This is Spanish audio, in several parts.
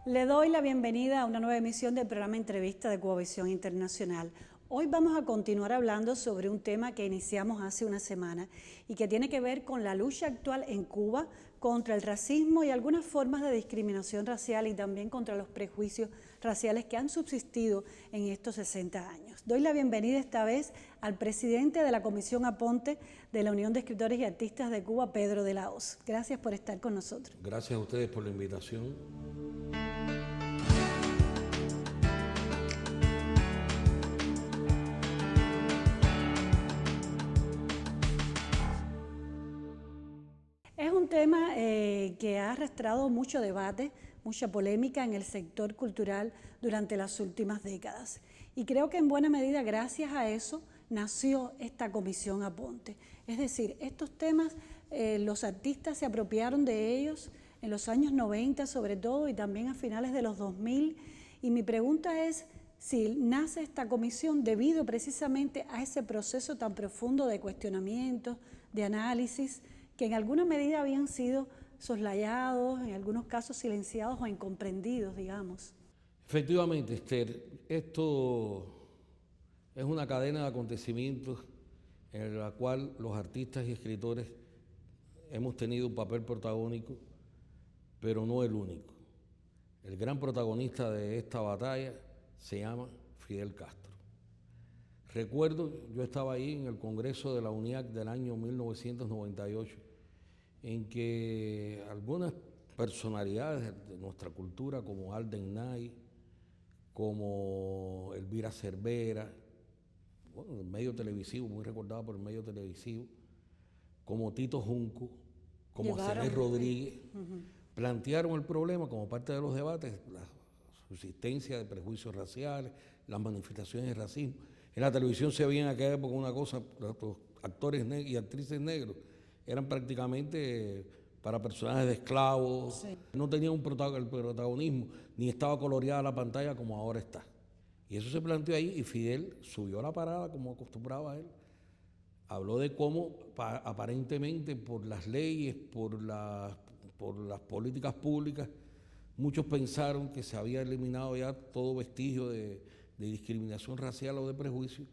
Le doy la bienvenida a una nueva emisión del programa Entrevista de Cubavisión Internacional. Hoy vamos a continuar hablando sobre un tema que iniciamos hace una semana y que tiene que ver con la lucha actual en Cuba contra el racismo y algunas formas de discriminación racial y también contra los prejuicios raciales que han subsistido en estos 60 años. Doy la bienvenida esta vez al presidente de la Comisión Aponte de la Unión de Escritores y Artistas de Cuba, Pedro de la Hoz. Gracias por estar con nosotros. Gracias a ustedes por la invitación. Es un tema que ha arrastrado mucho debate, mucha polémica en el sector cultural durante las últimas décadas. Y creo que en buena medida gracias a eso nació esta Comisión Aponte. Es decir, estos temas los artistas se apropiaron de ellos en los años 90 sobre todo y también a finales de los 2000. Y mi pregunta es si nace esta comisión debido precisamente a ese proceso tan profundo de cuestionamiento, de análisis, que en alguna medida habían sido soslayados, en algunos casos silenciados o incomprendidos, digamos. Efectivamente, Esther, esto es una cadena de acontecimientos en la cual los artistas y escritores hemos tenido un papel protagónico, pero no el único. El gran protagonista de esta batalla se llama Fidel Castro. Recuerdo, yo estaba ahí en el Congreso de la UNIAC del año 1998, en que algunas personalidades de nuestra cultura, como Alden Nay, como Elvira Cervera, bueno, el medio televisivo, muy recordado por el medio televisivo, como Tito Junco, como Acenés Rodríguez, plantearon el problema como parte de los debates, la subsistencia de prejuicios raciales, las manifestaciones de racismo. En la televisión se veía en aquella época una cosa, los actores y actrices negros eran prácticamente para personajes de esclavos, sí. No tenían el protagonismo, ni estaba coloreada la pantalla como ahora está. Y eso se planteó ahí y Fidel subió a la parada como acostumbraba él. Habló de cómo aparentemente por las leyes, por las políticas públicas, muchos pensaron que se había eliminado ya todo vestigio de discriminación racial o de prejuicio,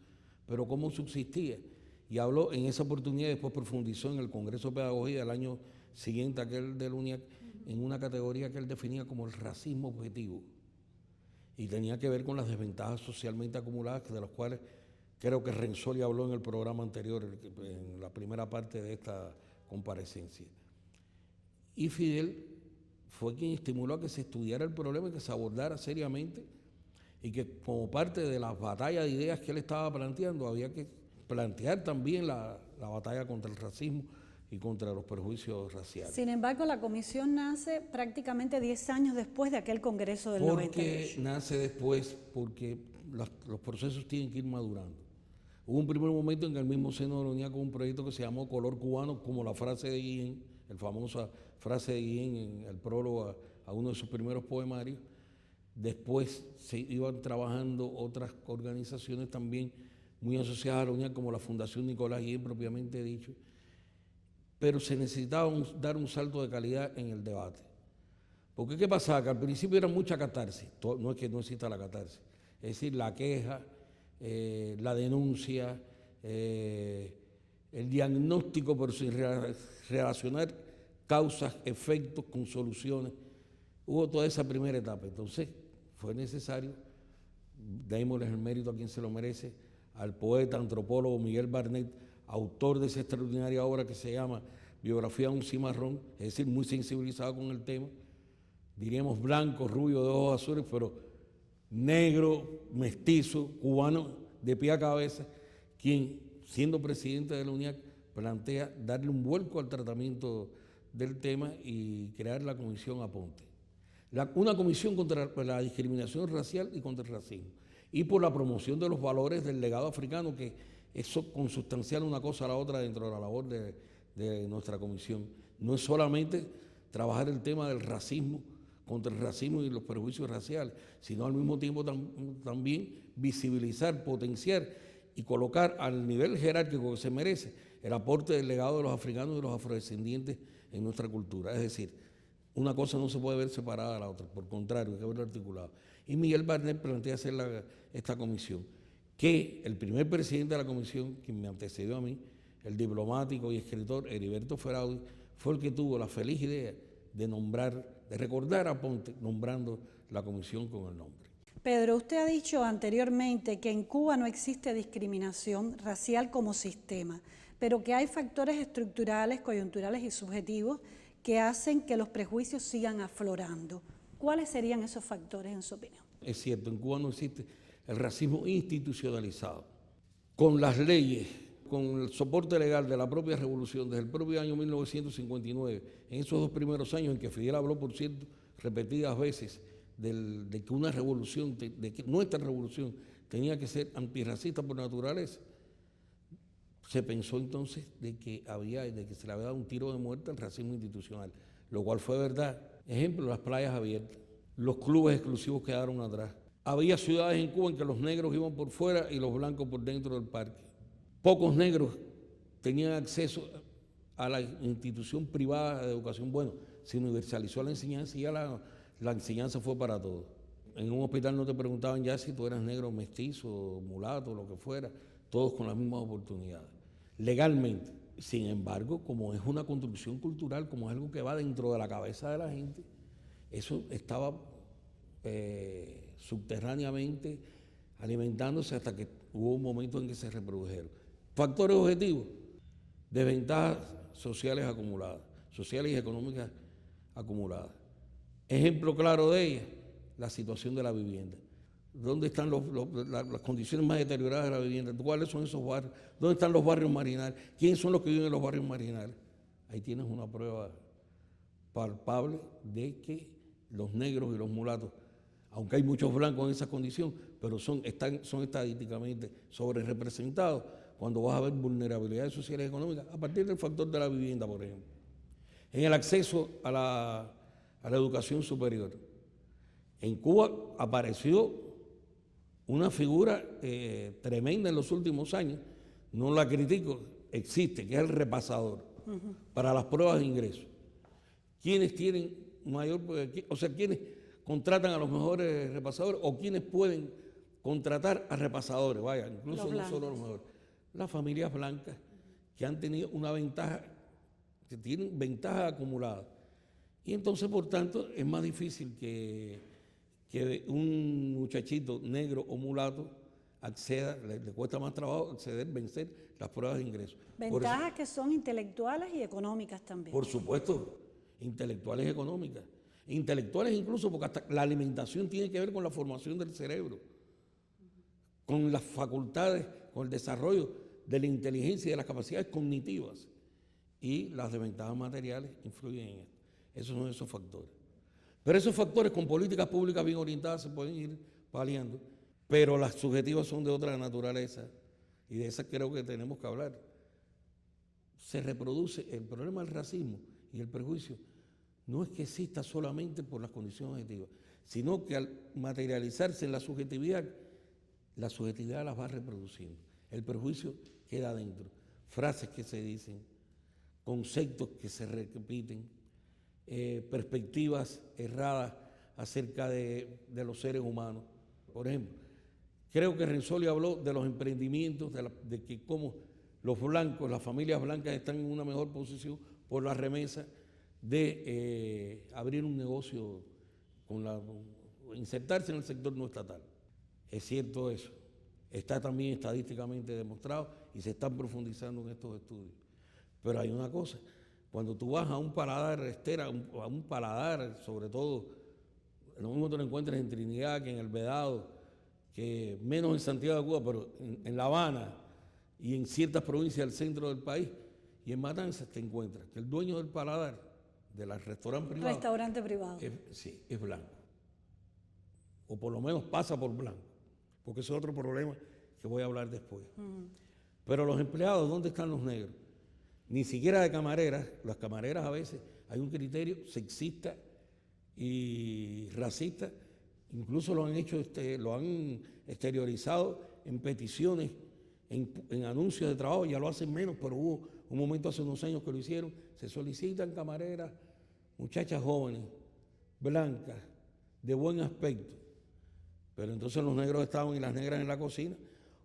pero cómo subsistía. Y habló en esa oportunidad, después profundizó en el Congreso de Pedagogía del año siguiente, aquel del UNIAC, en una categoría que él definía como el racismo objetivo. Y tenía que ver con las desventajas socialmente acumuladas, de las cuales creo que Renzoli habló en el programa anterior, en la primera parte de esta comparecencia. Y Fidel fue quien estimuló a que se estudiara el problema y que se abordara seriamente, y que como parte de las batallas de ideas que él estaba planteando, había que plantear también la batalla contra el racismo y contra los prejuicios raciales. Sin embargo, la comisión nace prácticamente 10 años después de aquel Congreso del 98. ¿Por qué nace después? Porque los procesos tienen que ir madurando. Hubo un primer momento en que el mismo seno de la UNIAC con un proyecto que se llamó Color Cubano, como la frase de Guillén, la famosa frase de Guillén en el prólogo a uno de sus primeros poemarios. Después se iban trabajando otras organizaciones también muy asociadas a la UNIAC, como la Fundación Nicolás Guillén, propiamente dicho, pero se necesitaba dar un salto de calidad en el debate. Porque ¿qué pasaba? Que al principio era mucha catarsis, no es que no exista la catarsis, es decir, la queja, la denuncia, el diagnóstico, pero sin relacionar causas, efectos con soluciones. Hubo toda esa primera etapa, entonces fue necesario, démosle el mérito a quien se lo merece, al poeta, antropólogo Miguel Barnett, autor de esa extraordinaria obra que se llama Biografía de un cimarrón, es decir, muy sensibilizado con el tema, diríamos blanco, rubio, de ojos azules, pero negro, mestizo, cubano, de pie a cabeza, quien, siendo presidente de la UNIAC, plantea darle un vuelco al tratamiento del tema y crear la Comisión Aponte. Una comisión contra la discriminación racial y contra el racismo, y por la promoción de los valores del legado africano, que eso consustancial una cosa a la otra dentro de la labor de nuestra comisión. No es solamente trabajar el tema del racismo, contra el racismo y los prejuicios raciales, sino al mismo tiempo también visibilizar, potenciar y colocar al nivel jerárquico que se merece el aporte del legado de los africanos y de los afrodescendientes en nuestra cultura. Es decir, Una cosa no se puede ver separada de la otra, por contrario, hay que verlo articulado. Y Miguel Barnet plantea hacer esta comisión, que el primer presidente de la comisión, quien me antecedió a mí, el diplomático y escritor Heriberto Feraudi, fue el que tuvo la feliz idea de recordar a Ponte nombrando la comisión con el nombre. Pedro, usted ha dicho anteriormente que en Cuba no existe discriminación racial como sistema, pero que hay factores estructurales, coyunturales y subjetivos que hacen que los prejuicios sigan aflorando. ¿Cuáles serían esos factores en su opinión? Es cierto, en Cuba no existe el racismo institucionalizado. Con las leyes, con el soporte legal de la propia revolución, desde el propio año 1959, en esos 2 primeros años en que Fidel habló, por cierto, repetidas veces, de que una revolución, de que nuestra revolución tenía que ser antirracista por naturaleza, se pensó entonces de que se le había dado un tiro de muerte al racismo institucional, lo cual fue verdad. Ejemplo, las playas abiertas, los clubes exclusivos quedaron atrás. Había ciudades en Cuba en que los negros iban por fuera y los blancos por dentro del parque. Pocos negros tenían acceso a la institución privada de educación. Bueno, se universalizó la enseñanza y ya la enseñanza fue para todos. En un hospital no te preguntaban ya si tú eras negro, mestizo, mulato, lo que fuera, todos con las mismas oportunidades, legalmente. Sin embargo, como es una construcción cultural, como es algo que va dentro de la cabeza de la gente, eso estaba subterráneamente alimentándose hasta que hubo un momento en que se reprodujeron. Factores objetivos, desventajas sociales acumuladas, sociales y económicas acumuladas. Ejemplo claro de ellas, la situación de la vivienda. ¿Dónde están las condiciones más deterioradas de la vivienda? ¿Cuáles son esos barrios? ¿Dónde están los barrios marginales? ¿Quiénes son los que viven en los barrios marginales? Ahí tienes una prueba palpable de que los negros y los mulatos, aunque hay muchos blancos en esa condición, pero son estadísticamente sobre representados cuando vas a ver vulnerabilidades sociales y económicas, a partir del factor de la vivienda, por ejemplo. En el acceso a la educación superior. En Cuba apareció una figura tremenda en los últimos años, no la critico, existe, que es el repasador para las pruebas de ingreso. ¿Quiénes tienen mayor, quiénes contratan a los mejores repasadores o quiénes pueden contratar a repasadores? Vaya, incluso no solo a los mejores. Las familias blancas que han tenido una ventaja, que tienen ventaja acumulada. Y entonces, por tanto, es más difícil que un muchachito negro o mulato acceda, le cuesta más trabajo acceder, vencer las pruebas de ingreso. Ventajas que son intelectuales y económicas también. Por supuesto, intelectuales y económicas. Intelectuales incluso porque hasta la alimentación tiene que ver con la formación del cerebro, con las facultades, con el desarrollo de la inteligencia y de las capacidades cognitivas. Y las desventajas materiales influyen en esto. Esos son esos factores. Pero esos factores con políticas públicas bien orientadas se pueden ir paliando, pero las subjetivas son de otra naturaleza y de esas creo que tenemos que hablar. Se reproduce el problema del racismo y el prejuicio. No es que exista solamente por las condiciones objetivas, sino que al materializarse en la subjetividad las va reproduciendo. El prejuicio queda adentro. Frases que se dicen, conceptos que se repiten, perspectivas erradas acerca de los seres humanos. Por ejemplo, creo que Renzulli habló de los emprendimientos, de que cómo los blancos, las familias blancas están en una mejor posición por la remesa de abrir un negocio, insertarse en el sector no estatal. Es cierto eso. Está también estadísticamente demostrado y se están profundizando en estos estudios. Pero hay una cosa, cuando tú vas a un paladar estera, a un paladar, sobre todo, lo mismo te lo encuentras en Trinidad que en El Vedado, que menos en Santiago de Cuba, pero en La Habana y en ciertas provincias del centro del país, y en Matanzas te encuentras que el dueño del paladar, del restaurante privado, es blanco. O por lo menos pasa por blanco, porque ese es otro problema que voy a hablar después. Pero los empleados, ¿dónde están los negros? Ni siquiera de camareras. Las camareras a veces hay un criterio sexista y racista, incluso lo han hecho, lo han exteriorizado en peticiones, en anuncios de trabajo, ya lo hacen menos, pero hubo un momento hace unos años que lo hicieron, se solicitan camareras muchachas jóvenes, blancas, de buen aspecto, pero entonces los negros estaban y las negras en la cocina,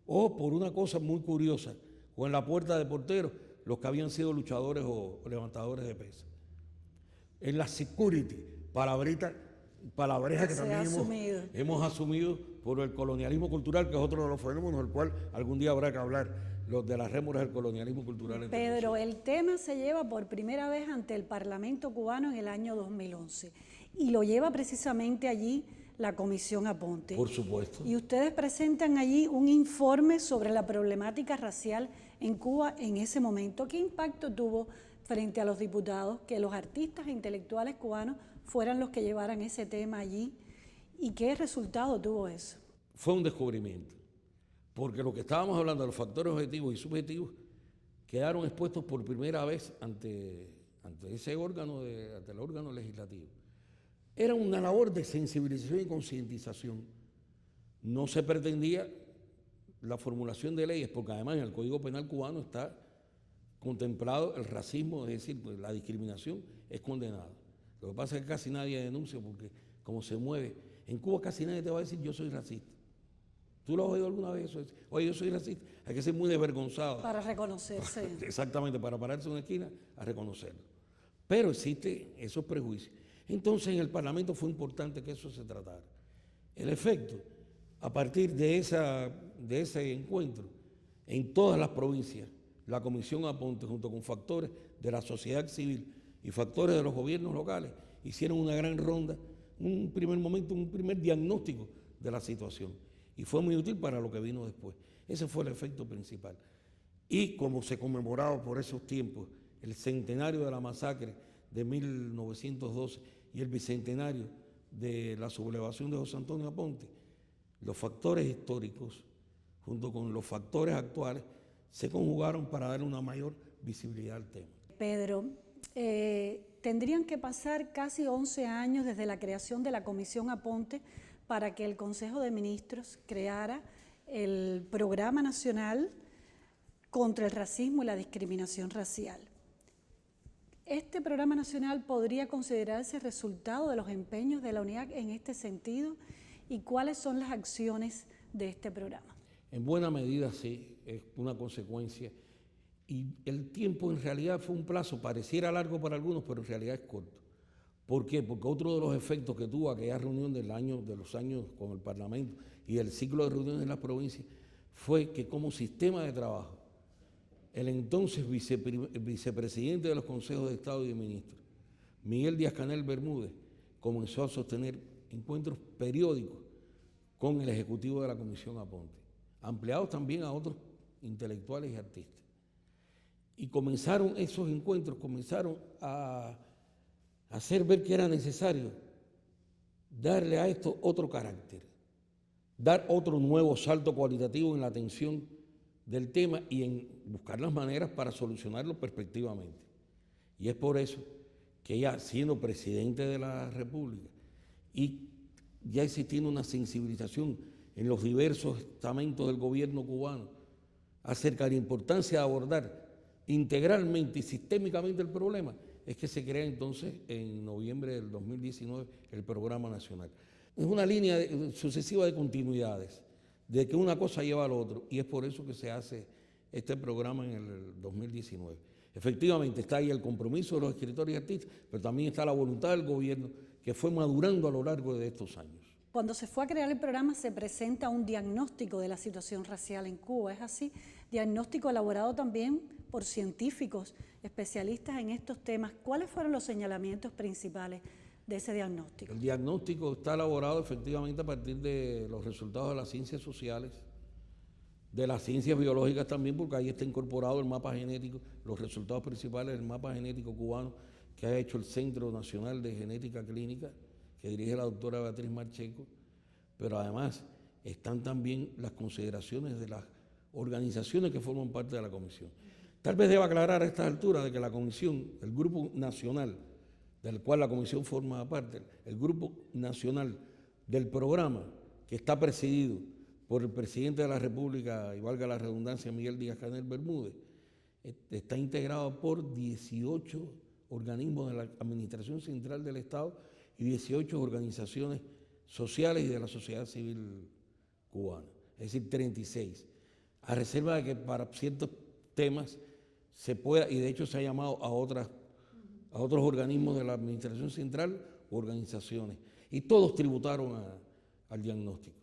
o por una cosa muy curiosa, o en la puerta de porteros, los que habían sido luchadores o levantadores de pesas. En la security, palabreja que también hemos asumido por el colonialismo cultural, que es otro de los fenómenos del cual algún día habrá que hablar, los de las rémoras del colonialismo cultural. Pedro, el tema se lleva por primera vez ante el Parlamento cubano en el año 2011 y lo lleva precisamente allí la Comisión Aponte. Por supuesto. Y ustedes presentan allí un informe sobre la problemática racial en Cuba en ese momento. ¿Qué impacto tuvo frente a los diputados que los artistas e intelectuales cubanos fueran los que llevaran ese tema allí? ¿Y qué resultado tuvo eso? Fue un descubrimiento, porque lo que estábamos hablando de los factores objetivos y subjetivos quedaron expuestos por primera vez ante ese órgano, ante el órgano legislativo. Era una labor de sensibilización y concientización. No se pretendía la formulación de leyes, porque además en el Código Penal cubano está contemplado el racismo, es decir, pues la discriminación es condenada. Lo que pasa es que casi nadie denuncia, porque como se mueve, en Cuba casi nadie te va a decir yo soy racista. ¿Tú lo has oído alguna vez eso? Oye, yo soy racista. Hay que ser muy desvergonzado. Para reconocerse. Exactamente, para pararse en una esquina a reconocerlo. Pero existen esos prejuicios. Entonces en el Parlamento fue importante que eso se tratara. El efecto, a partir de ese encuentro, en todas las provincias, la Comisión Aponte, junto con factores de la sociedad civil y factores de los gobiernos locales, hicieron una gran ronda, un primer diagnóstico de la situación. Y fue muy útil para lo que vino después. Ese fue el efecto principal. Y como se conmemoraba por esos tiempos el centenario de la masacre de 1912 y el bicentenario de la sublevación de José Antonio Aponte, los factores históricos, junto con los factores actuales, se conjugaron para dar una mayor visibilidad al tema. Pedro, tendrían que pasar casi 11 años desde la creación de la Comisión Aponte para que el Consejo de Ministros creara el Programa Nacional contra el Racismo y la Discriminación Racial. ¿Este Programa Nacional podría considerarse resultado de los empeños de la UNIAC en este sentido? ¿Y cuáles son las acciones de este programa? En buena medida sí, es una consecuencia. Y el tiempo en realidad fue un plazo, pareciera largo para algunos, pero en realidad es corto. ¿Por qué? Porque otro de los efectos que tuvo aquella reunión de los años con el Parlamento y el ciclo de reuniones en las provincias fue que como sistema de trabajo, el entonces vicepresidente de los consejos de Estado y de Ministros, Miguel Díaz-Canel Bermúdez, comenzó a sostener encuentros periódicos con el Ejecutivo de la Comisión Aponte, ampliados también a otros intelectuales y artistas. Y comenzaron esos encuentros, a hacer ver que era necesario darle a esto otro carácter, dar otro nuevo salto cualitativo en la atención del tema y en buscar las maneras para solucionarlo perspectivamente. Y es por eso que ya siendo presidente de la República y ya existiendo una sensibilización en los diversos estamentos del gobierno cubano acerca de la importancia de abordar integralmente y sistémicamente el problema, es que se crea entonces en noviembre del 2019 el Programa Nacional. Es una línea sucesiva de continuidades, de que una cosa lleva al otro, y es por eso que se hace este programa en el 2019. Efectivamente está ahí el compromiso de los escritores y artistas, pero también está la voluntad del gobierno que fue madurando a lo largo de estos años. Cuando se fue a crear el programa se presenta un diagnóstico de la situación racial en Cuba, ¿es así? Diagnóstico elaborado también por científicos, especialistas en estos temas. ¿Cuáles fueron los señalamientos principales de ese diagnóstico? El diagnóstico está elaborado efectivamente a partir de los resultados de las ciencias sociales, de las ciencias biológicas también, porque ahí está incorporado el mapa genético, los resultados principales del mapa genético cubano que ha hecho el Centro Nacional de Genética Clínica, que dirige la doctora Beatriz Marcheco, pero además están también las consideraciones de las organizaciones que forman parte de la comisión. Tal vez deba aclarar a estas alturas de que la comisión, el grupo nacional, del cual la comisión forma parte, el grupo nacional del programa, que está presidido por el presidente de la República, y valga la redundancia, Miguel Díaz-Canel Bermúdez, está integrado por 18 organismos de la Administración Central del Estado y 18 organizaciones sociales y de la sociedad civil cubana, es decir, 36, a reserva de que para ciertos temas se pueda, y de hecho se ha llamado a otros organismos de la Administración Central u organizaciones, y todos tributaron al diagnóstico.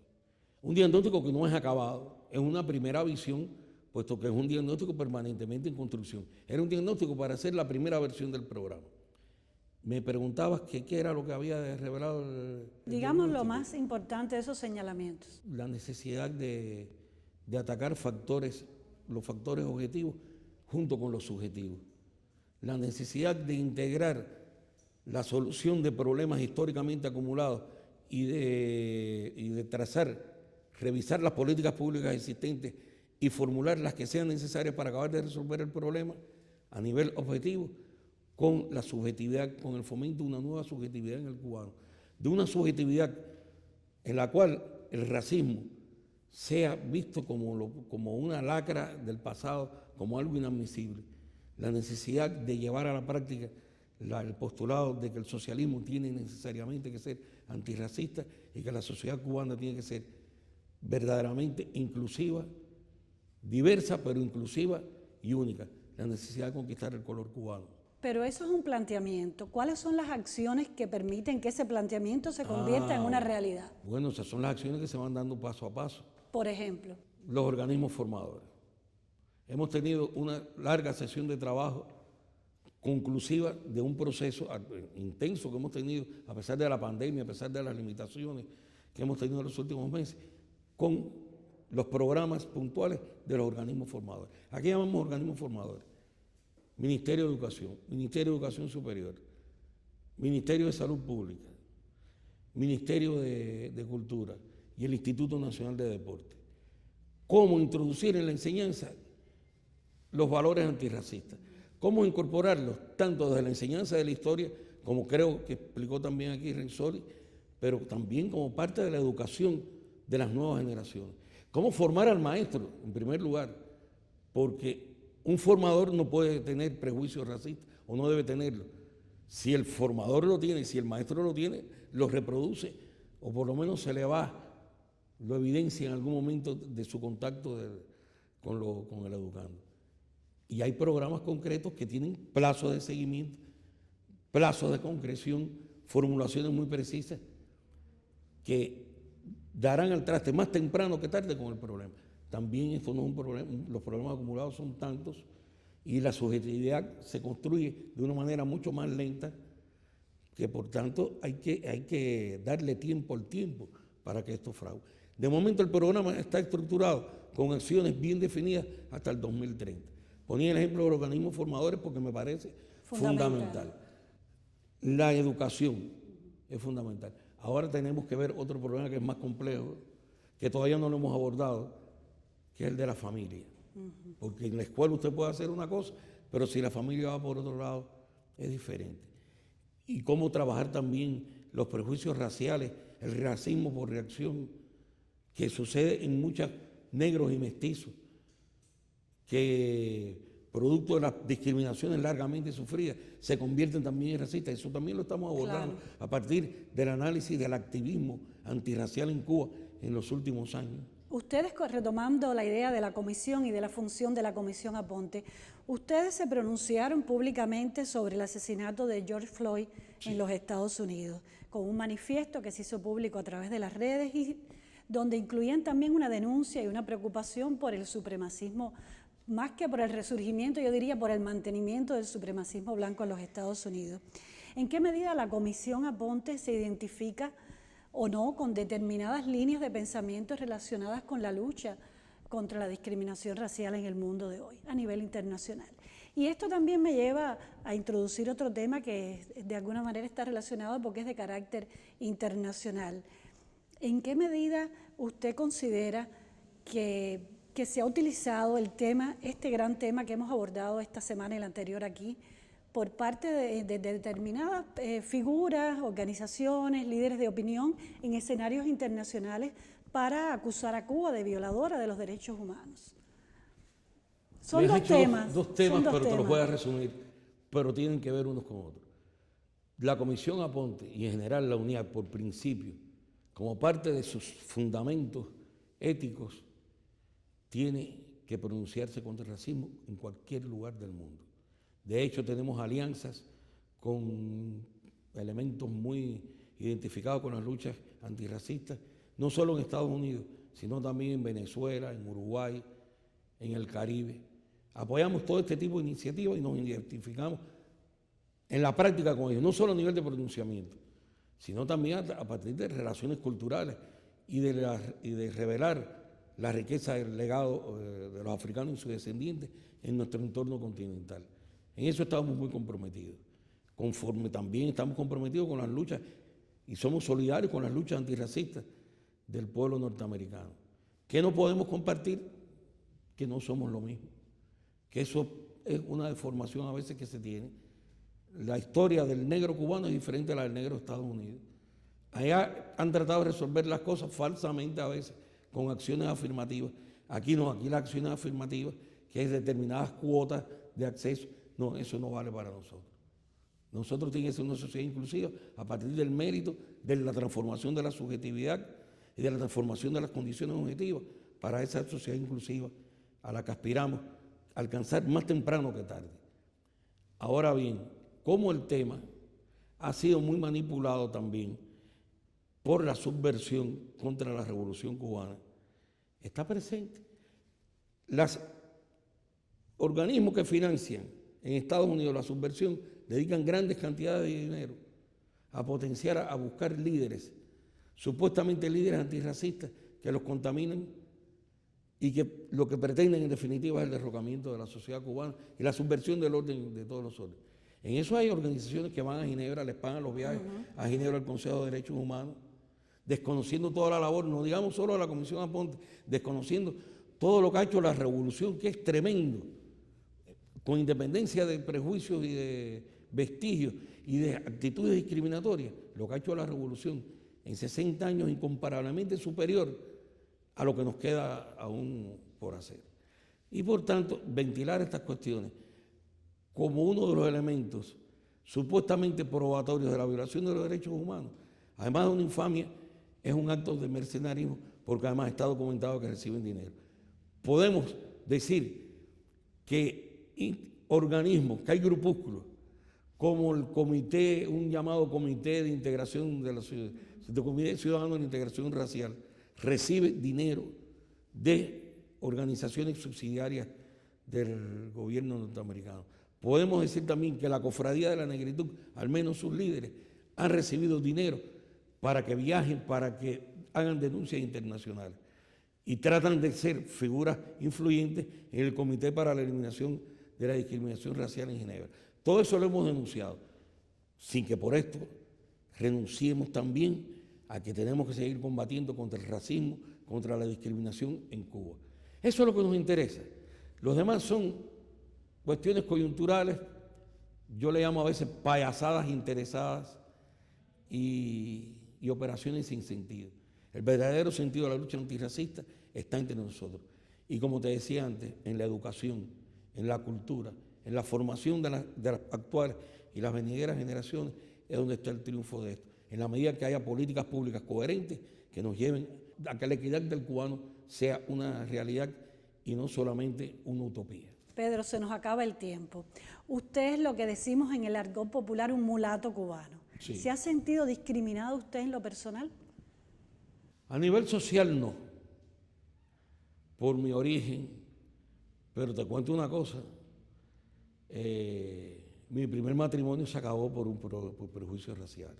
Un diagnóstico que no es acabado, es una primera visión, puesto que es un diagnóstico permanentemente en construcción. Era un diagnóstico para hacer la primera versión del programa. Me preguntabas qué era lo que había revelado el digamos lo más importante de esos señalamientos. La necesidad de atacar los factores objetivos junto con los subjetivos. La necesidad de integrar la solución de problemas históricamente acumulados y de revisar las políticas públicas existentes y formular las que sean necesarias para acabar de resolver el problema a nivel objetivo, con la subjetividad, con el fomento de una nueva subjetividad en el cubano, de una subjetividad en la cual el racismo sea visto como una lacra del pasado, como algo inadmisible. La necesidad de llevar a la práctica el postulado de que el socialismo tiene necesariamente que ser antirracista y que la sociedad cubana tiene que ser verdaderamente inclusiva, diversa pero inclusiva y única. La necesidad de conquistar el color cubano. Pero eso es un planteamiento. ¿Cuáles son las acciones que permiten que ese planteamiento se convierta en una realidad? Bueno, esas son las acciones que se van dando paso a paso. Por ejemplo. Los organismos formadores. Hemos tenido una larga sesión de trabajo conclusiva de un proceso intenso que hemos tenido, a pesar de la pandemia, a pesar de las limitaciones que hemos tenido en los últimos meses, con los programas puntuales de los organismos formadores. Aquí llamamos organismos formadores. Ministerio de Educación, Ministerio de Educación Superior, Ministerio de Salud Pública, Ministerio de Cultura y el Instituto Nacional de Deporte. Cómo introducir en la enseñanza los valores antirracistas, cómo incorporarlos tanto desde la enseñanza de la historia, como creo que explicó también aquí Renzori, pero también como parte de la educación de las nuevas generaciones. Cómo formar al maestro, en primer lugar, porque un formador no puede tener prejuicios racistas, o no debe tenerlo. Si el formador lo tiene, si el maestro lo tiene, lo reproduce, o por lo menos se le va, lo evidencia en algún momento de su contacto con el educando. Y hay programas concretos que tienen plazos de seguimiento, plazos de concreción, formulaciones muy precisas, que darán al traste más temprano que tarde con el problema. También esto no es un problema, los problemas acumulados son tantos y la subjetividad se construye de una manera mucho más lenta, que por tanto hay que darle tiempo al tiempo para que esto fraude. De momento el programa está estructurado con acciones bien definidas hasta el 2030. Ponía el ejemplo de los organismos formadores porque me parece fundamental. La educación es fundamental. Ahora tenemos que ver otro problema que es más complejo, que todavía no lo hemos abordado, que es el de la familia. Porque en la escuela usted puede hacer una cosa, pero si la familia va por otro lado, es diferente. Y cómo trabajar también los prejuicios raciales, el racismo por reacción, que sucede en muchos negros y mestizos, que producto de las discriminaciones largamente sufridas, se convierten también en racistas. Eso también lo estamos abordando a partir del análisis del activismo antirracial en Cuba en los últimos años. Ustedes, retomando la idea de la comisión y de la función de la Comisión Aponte, ustedes se pronunciaron públicamente sobre el asesinato de George Floyd en los Estados Unidos, con un manifiesto que se hizo público a través de las redes y donde incluían también una denuncia y una preocupación por el supremacismo, más que por el resurgimiento, yo diría por el mantenimiento del supremacismo blanco en los Estados Unidos. ¿En qué medida la Comisión Aponte se identifica o no con determinadas líneas de pensamiento relacionadas con la lucha contra la discriminación racial en el mundo de hoy, a nivel internacional? Y esto también me lleva a introducir otro tema que de alguna manera está relacionado porque es de carácter internacional. ¿En qué medida usted considera que se ha utilizado el tema, este gran tema que hemos abordado esta semana y la anterior aquí, por parte de determinadas figuras, organizaciones, líderes de opinión en escenarios internacionales para acusar a Cuba de violadora de los derechos humanos? Son dos temas. Dos temas, pero te los voy a resumir. pero tienen que ver unos con otros. La Comisión Aponte y en general la UNIAC, por principio, como parte de sus fundamentos éticos, tiene que pronunciarse contra el racismo en cualquier lugar del mundo. De hecho, tenemos alianzas con elementos muy identificados con las luchas antirracistas, no solo en Estados Unidos, sino también en Venezuela, en Uruguay, en el Caribe. Apoyamos todo este tipo de iniciativas y nos identificamos en la práctica con ellos, no solo a nivel de pronunciamiento, sino también a partir de relaciones culturales y de revelar la riqueza del legado de los africanos y sus descendientes en nuestro entorno continental. En eso estamos muy comprometidos. Conforme también estamos comprometidos con las luchas y somos solidarios con las luchas antirracistas del pueblo norteamericano. ¿Qué no podemos compartir? Que no somos lo mismo. Que eso es una deformación a veces que se tiene. La historia del negro cubano es diferente a la del negro de Estados Unidos. Allá han tratado de resolver las cosas falsamente a veces, con acciones afirmativas. Aquí no, aquí las acciones afirmativas, que es determinadas cuotas de acceso, no, eso no vale para nosotros. Nosotros tenemos que ser una sociedad inclusiva a partir del mérito de la transformación de la subjetividad y de la transformación de las condiciones objetivas para esa sociedad inclusiva a la que aspiramos a alcanzar más temprano que tarde. Ahora bien, como el tema ha sido muy manipulado también por la subversión contra la Revolución Cubana, está presente. Los organismos que financian en Estados Unidos la subversión dedican grandes cantidades de dinero a potenciar, a buscar líderes, supuestamente líderes antirracistas, que los contaminan y que lo que pretenden en definitiva es el derrocamiento de la sociedad cubana y la subversión del orden de todos los órdenes. En eso hay organizaciones que van a Ginebra, les pagan los viajes a Ginebra al Consejo de Derechos Humanos, desconociendo toda la labor, no digamos solo a la Comisión Aponte, desconociendo todo lo que ha hecho la revolución, que es tremendo, con independencia de prejuicios y de vestigios y de actitudes discriminatorias, lo que ha hecho la revolución en 60 años incomparablemente superior a lo que nos queda aún por hacer. Y por tanto, ventilar estas cuestiones como uno de los elementos supuestamente probatorios de la violación de los derechos humanos, además de una infamia, es un acto de mercenarismo, porque además está documentado que reciben dinero. Podemos decir que organismos, que hay grupúsculos, como el comité, un llamado Comité de Integración de la Comité Ciudadano de Integración Racial, recibe dinero de organizaciones subsidiarias del gobierno norteamericano. Podemos decir también que la Cofradía de la Negritud, al menos sus líderes, han recibido dinero para que viajen, para que hagan denuncias internacionales y tratan de ser figuras influyentes en el Comité para la Eliminación de la Discriminación Racial en Ginebra. Todo eso lo hemos denunciado, sin que por esto renunciemos también a que tenemos que seguir combatiendo contra el racismo, contra la discriminación en Cuba. Eso es lo que nos interesa. Los demás son cuestiones coyunturales, yo le llamo a veces payasadas interesadas y operaciones sin sentido. El verdadero sentido de la lucha antirracista está entre nosotros. Y como te decía antes, en la educación, en la cultura, en la formación de las actuales y las venideras generaciones, es donde está el triunfo de esto. En la medida que haya políticas públicas coherentes que nos lleven a que la equidad del cubano sea una realidad y no solamente una utopía. Pedro, se nos acaba el tiempo. Usted es lo que decimos en el argot popular un mulato cubano. Sí. ¿Se ha sentido discriminado usted en lo personal? A nivel social no, por mi origen, pero te cuento una cosa, mi primer matrimonio se acabó por prejuicio racial.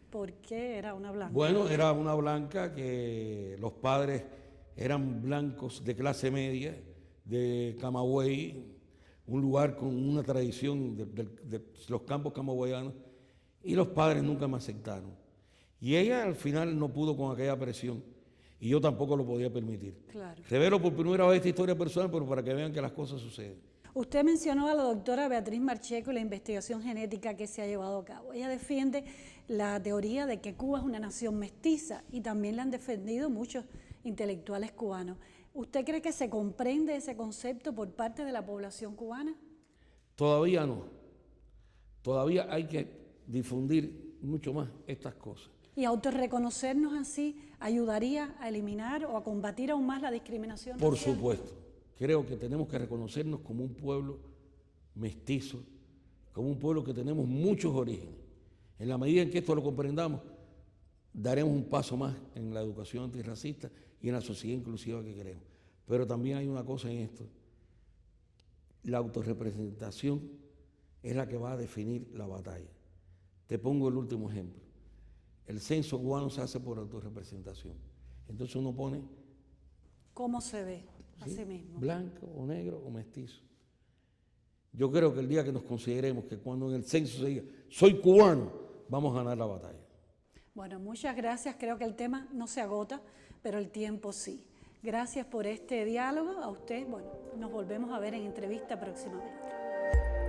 ¿Por qué era una blanca? Bueno, era una blanca que los padres eran blancos de clase media, de Camagüey, un lugar con una tradición de los campos camagüeyanos, y los padres nunca me aceptaron. Y ella al final no pudo con aquella presión, y yo tampoco lo podía permitir. Claro. Revelo por primera vez esta historia personal, pero para que vean que las cosas suceden. Usted mencionó a la doctora Beatriz Marcheco y la investigación genética que se ha llevado a cabo. Ella defiende la teoría de que Cuba es una nación mestiza y también la han defendido muchos intelectuales cubanos. ¿Usted cree que se comprende ese concepto por parte de la población cubana? Todavía no. Todavía hay que difundir mucho más estas cosas. ¿Y autorreconocernos así ayudaría a eliminar o a combatir aún más la discriminación Por racial? supuesto. Creo que tenemos que reconocernos como un pueblo mestizo, como un pueblo que tenemos muchos orígenes. En la medida en que esto lo comprendamos, daremos un paso más en la educación antirracista y en la sociedad inclusiva que queremos. Pero también hay una cosa en esto. La autorrepresentación es la que va a definir la batalla. Te pongo el último ejemplo. El censo cubano se hace por autorrepresentación. Entonces uno pone... ¿Cómo se ve a ¿sí? sí mismo? Blanco o negro o mestizo. Yo creo que el día que nos consideremos que cuando en el censo se diga soy cubano, vamos a ganar la batalla. Bueno, muchas gracias. Creo que el tema no se agota, pero el tiempo sí. Gracias por este diálogo. A usted, bueno, nos volvemos a ver en entrevista próximamente.